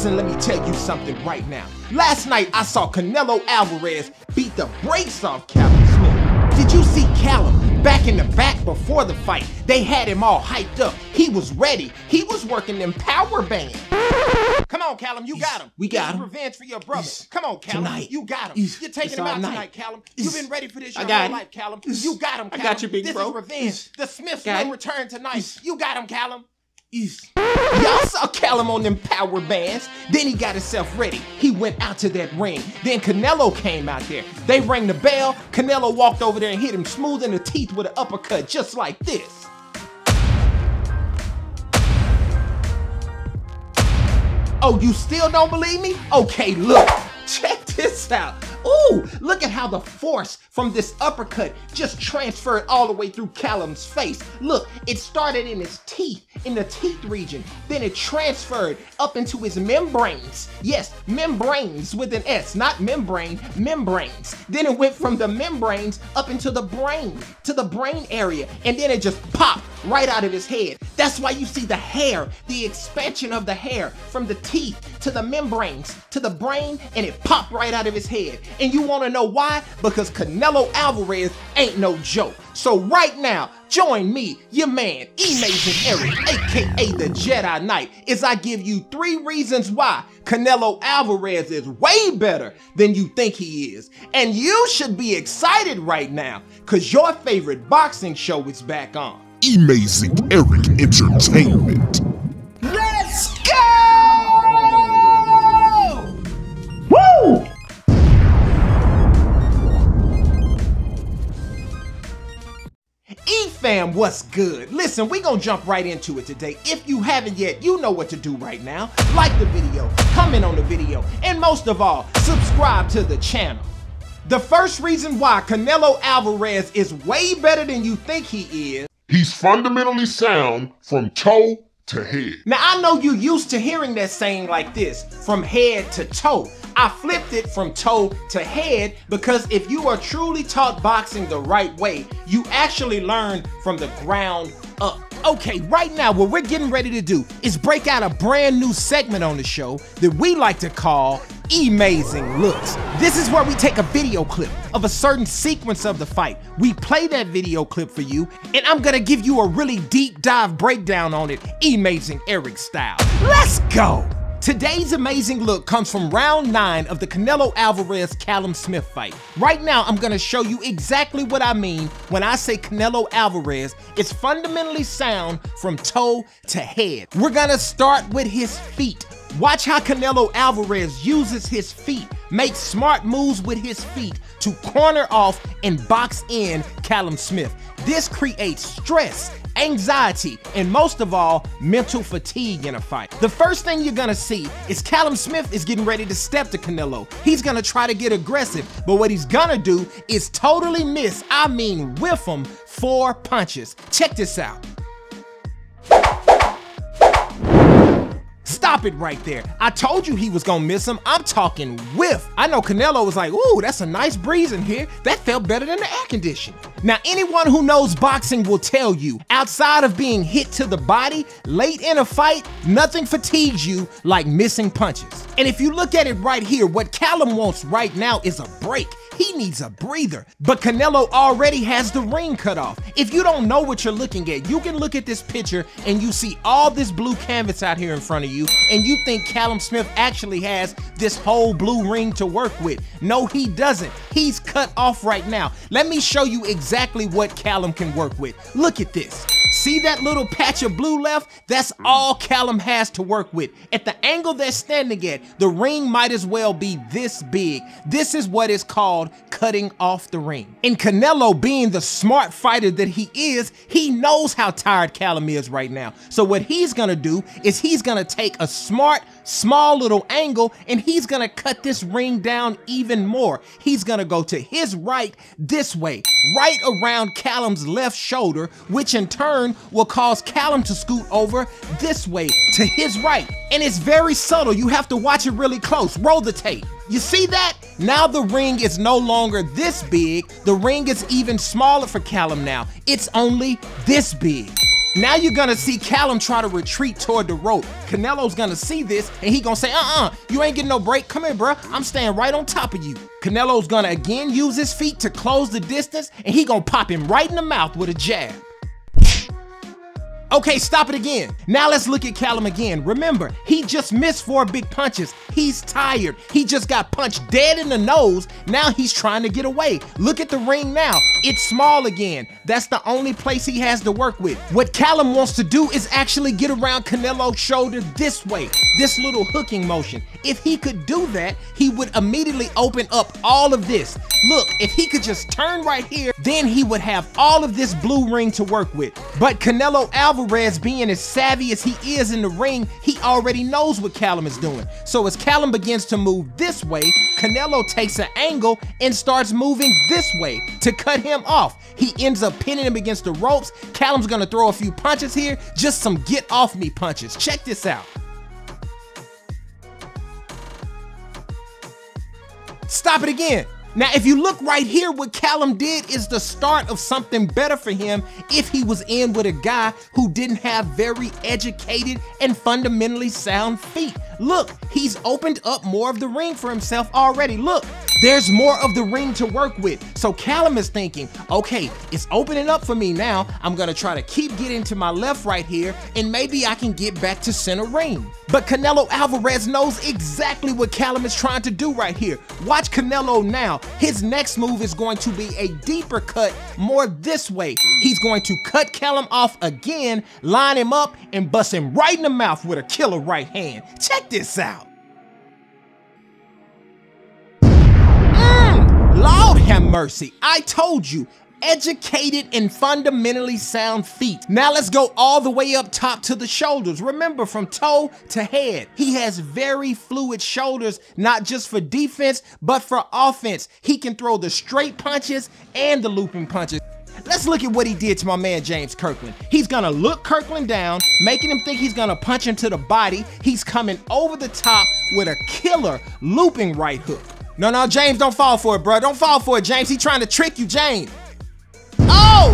Listen, let me tell you something right now. Last night, I saw Canelo Alvarez beat the brakes off Callum Smith. Did you see Callum back in the back before the fight? They had him all hyped up. He was ready. He was working them power bands. Come on, Callum, you got him. We got him. Revenge for your brother. Come on, Callum. Tonight. You got him. You're taking him out tonight, Callum. You've been ready for this your whole life, Callum. You got him, Callum. I got you, big bro. This is revenge. The Smiths will return tonight. You got him, Callum. Y'all Y'all saw Callum on them power bands. Then he got himself ready. He went out to that ring. Then Canelo came out there. They rang the bell. Canelo walked over there and hit him smooth in the teeth with an uppercut just like this. Oh, you still don't believe me? Okay, look. Check this out. Ooh, look at how the force from this uppercut just transferred all the way through Callum's face. Look, it started in his teeth, in the teeth region. Then it transferred up into his membranes. Yes, membranes with an S, not membrane, membranes. Then it went from the membranes up into the brain, to the brain area. And then it just popped right out of his head. That's why you see the hair, the expansion of the hair from the teeth to the membranes, to the brain, and it popped right out of his head. And you wanna know why? Because Canelo Alvarez ain't no joke. So right now, join me, your man, Amazing Eric, aka the Jedi Knight, as I give you 3 reasons why Canelo Alvarez is way better than you think he is. And you should be excited right now, cause your favorite boxing show is back on. Amazing Eric Entertainment. Let's go! Woo! E-fam, what's good? Listen, we gonna jump right into it today. If you haven't yet, you know what to do right now. Like the video, comment on the video, and most of all, subscribe to the channel. The first reason why Canelo Alvarez is way better than you think he is, he's fundamentally sound from toe to head. Now, I know you used to hearing that saying like this, from head to toe. I flipped it from toe to head because if you are truly taught boxing the right way, you actually learn from the ground up. Okay, right now what we're getting ready to do is break out a brand new segment on the show that we like to call Amazing Looks. This is where we take a video clip of a certain sequence of the fight. We play that video clip for you, and I'm gonna give you a really deep dive breakdown on it, Amazing Eric style. Let's go! Today's amazing look comes from round 9 of the Canelo Alvarez Callum Smith fight. Right now, I'm gonna show you exactly what I mean when I say Canelo Alvarez is fundamentally sound from toe to head. We're gonna start with his feet. Watch how Canelo Alvarez uses his feet, makes smart moves with his feet to corner off and box in Callum Smith. This creates stress, anxiety, and most of all, mental fatigue in a fight. The first thing you're gonna see is Callum Smith is getting ready to step to Canelo. He's gonna try to get aggressive, but what he's gonna do is totally miss, I mean whiff him 4 punches. Check this out. Stop it right there. I told you he was gonna miss him. I'm talking whiff. I know Canelo was like, ooh, that's a nice breeze in here. That felt better than the air conditioning. Now, anyone who knows boxing will tell you, outside of being hit to the body, late in a fight, nothing fatigues you like missing punches. And if you look at it right here, what Callum wants right now is a break. He needs a breather. But Canelo already has the ring cut off. If you don't know what you're looking at, you can look at this picture and you see all this blue canvas out here in front of you, and you think Callum Smith actually has this whole blue ring to work with. No, he doesn't. He's cut off right now. Let me show you exactly what Callum can work with. Look at this. See that little patch of blue left? That's all Callum has to work with. At the angle they're standing at, the ring might as well be this big. This is what is called cutting off the ring. And Canelo, being the smart fighter that he is, he knows how tired Callum is right now. So what he's gonna do is he's gonna take a smart, small little angle, and he's gonna cut this ring down even more. He's gonna go to his right this way, right around Callum's left shoulder, which in turn will cause Callum to scoot over this way to his right. And it's very subtle. You have to watch it really close. Roll the tape. You see that? Now the ring is no longer this big. The ring is even smaller for Callum now. It's only this big. Now you're gonna see Callum try to retreat toward the rope. Canelo's gonna see this and he gonna say, you ain't getting no break. Come here, bruh. I'm staying right on top of you. Canelo's gonna again use his feet to close the distance and he gonna pop him right in the mouth with a jab. Okay, stop it again. Now let's look at Callum again. Remember, he just missed 4 big punches. He's tired. He just got punched dead in the nose. Now he's trying to get away. Look at the ring now. It's small again. That's the only place he has to work with. What Callum wants to do is actually get around Canelo's shoulder this way, this little hooking motion. If he could do that, he would immediately open up all of this. Look, if he could just turn right here, then he would have all of this blue ring to work with. But Canelo Alvarez, being as savvy as he is in the ring, he already knows what Callum is doing. So as Callum begins to move this way, Canelo takes an angle and starts moving this way to cut him off. He ends up pinning him against the ropes. Callum's gonna throw a few punches here, just some get off me punches. Check this out. Stop it again. Now, if you look right here, what Callum did is the start of something better for him if he was in with a guy who didn't have very educated and fundamentally sound feet. Look, he's opened up more of the ring for himself already. Look, there's more of the ring to work with. So Callum is thinking, okay, it's opening up for me now. I'm gonna try to keep getting to my left right here, and maybe I can get back to center ring. But Canelo Alvarez knows exactly what Callum is trying to do right here. Watch Canelo now. His next move is going to be a deeper cut, more this way. He's going to cut Callum off again, line him up, and bust him right in the mouth with a killer right hand. Check this out. Lord have mercy. I told you. Educated and fundamentally sound feet. Now let's go all the way up top to the shoulders. Remember, from toe to head, he has very fluid shoulders, not just for defense, but for offense. He can throw the straight punches and the looping punches. Let's look at what he did to my man James Kirkland. He's gonna look Kirkland down, making him think he's gonna punch him to the body. He's coming over the top with a killer looping right hook. No, James, don't fall for it, bro. Don't fall for it, James. He's trying to trick you, James. Oh,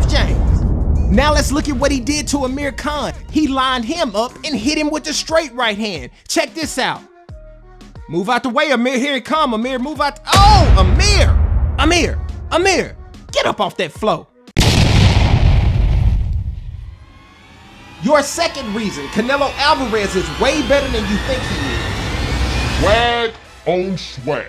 James. Now let's look at what he did to Amir Khan. He lined him up and hit him with the straight right hand. Check this out. Move out the way, Amir. Here he come, Amir. Move out. Oh, Amir. Get up off that floor. Your second reason, Canelo Alvarez is way better than you think he is. Swag on swag.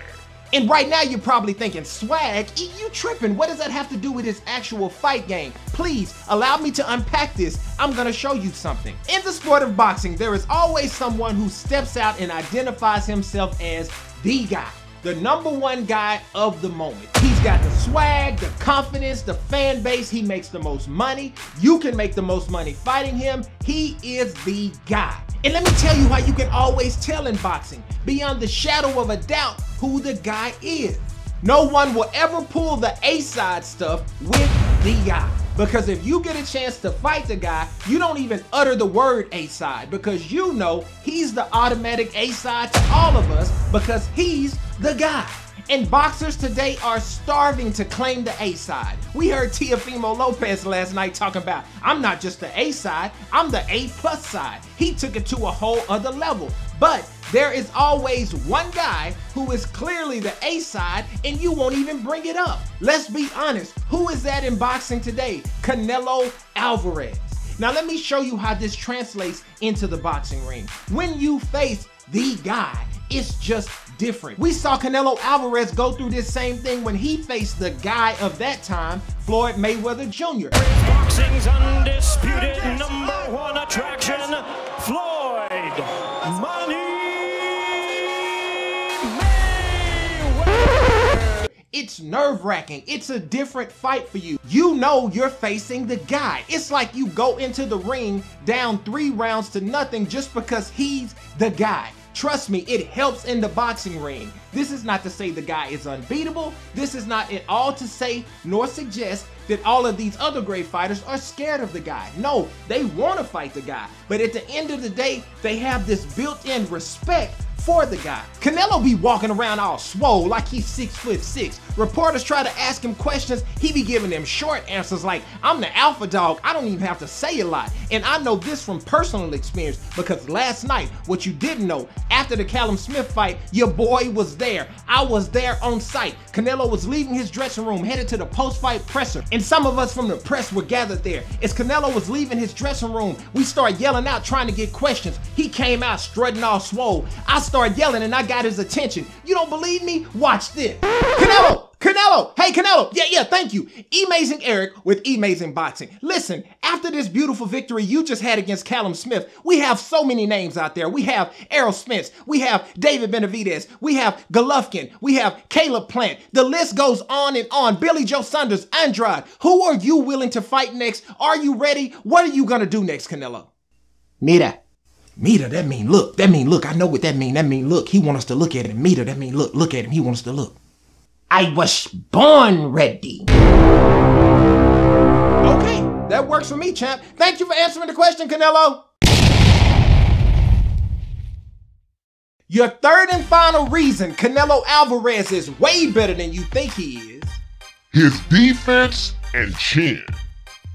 And right now you're probably thinking, swag? You tripping? What does that have to do with his actual fight game? Please allow me to unpack this. I'm gonna show you something. In the sport of boxing, there is always someone who steps out and identifies himself as the guy, the #1 guy of the moment. He's got the swag, the confidence, the fan base. He makes the most money. You can make the most money fighting him. He is the guy. And let me tell you how you can always tell in boxing, beyond the shadow of a doubt, who the guy is. No one will ever pull the A-side stuff with the guy. Because if you get a chance to fight the guy, you don't even utter the word A-side, because you know he's the automatic A-side to all of us, because he's the guy. And boxers today are starving to claim the A-side. We heard Teofimo Lopez last night talking about, I'm not just the A-side, I'm the A+ side. He took it to a whole other level. But there is always one guy who is clearly the A-side and you won't even bring it up. Let's be honest, who is that in boxing today? Canelo Alvarez. Now let me show you how this translates into the boxing ring. When you face the guy, it's just different. We saw Canelo Alvarez go through this same thing when he faced the guy of that time, Floyd Mayweather Jr. Boxing's undisputed #1 attraction, Floyd Money Mayweather. It's nerve-wracking. It's a different fight for you. You know you're facing the guy. It's like you go into the ring down 3 rounds to nothing just because he's the guy. Trust me, it helps in the boxing ring. This is not to say the guy is unbeatable. This is not at all to say nor suggest that all of these other great fighters are scared of the guy. No, they want to fight the guy. But at the end of the day, they have this built-in respect for the guy. Canelo be walking around all swole like he's 6'6". Reporters try to ask him questions, he be giving them short answers like, I'm the alpha dog, I don't even have to say a lot. And I know this from personal experience because last night, what you didn't know, after the Callum Smith fight, your boy was there. I was there on site. Canelo was leaving his dressing room, headed to the post-fight presser, and some of us from the press were gathered there. As Canelo was leaving his dressing room, we started yelling out trying to get questions. He came out strutting all swole. I started yelling and I got his attention. You don't believe me? Watch this. Canelo! Canelo! Hey, Canelo! Yeah, thank you. Amazing Eric with Amazing Boxing. Listen, after this beautiful victory you just had against Callum Smith, we have so many names out there. We have Errol Spence, we have David Benavidez, we have Golovkin, we have Caleb Plant. The list goes on and on. Billy Joe Saunders, Andrade. Who are you willing to fight next? Are you ready? What are you gonna do next, Canelo? Mira. Mira, that mean look. That mean look. I know what that mean. That mean look. He want us to look at him. Mira, that mean look. Look at him. He wants us to look. I was born ready. Okay, that works for me, champ. Thank you for answering the question, Canelo. Your third and final reason Canelo Alvarez is way better than you think he is. His defense and chin.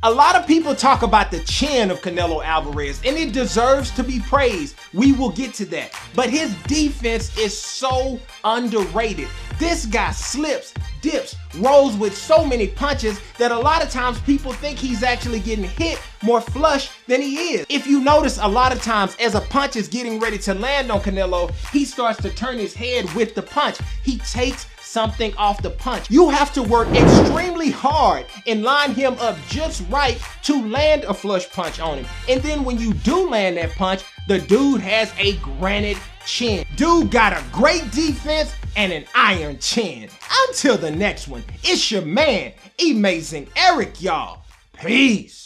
A lot of people talk about the chin of Canelo Alvarez, and it deserves to be praised. We will get to that. But his defense is so underrated. This guy slips, dips, rolls with so many punches that a lot of times people think he's actually getting hit more flush than he is. If you notice, a lot of times as a punch is getting ready to land on Canelo, he starts to turn his head with the punch. He takes something off the punch. You have to work extremely hard and line him up just right to land a flush punch on him. And then when you do land that punch, the dude has a granite chin. Dude got a great defense and an iron chin. Until the next one, it's your man, Amazing Eric, y'all. Peace.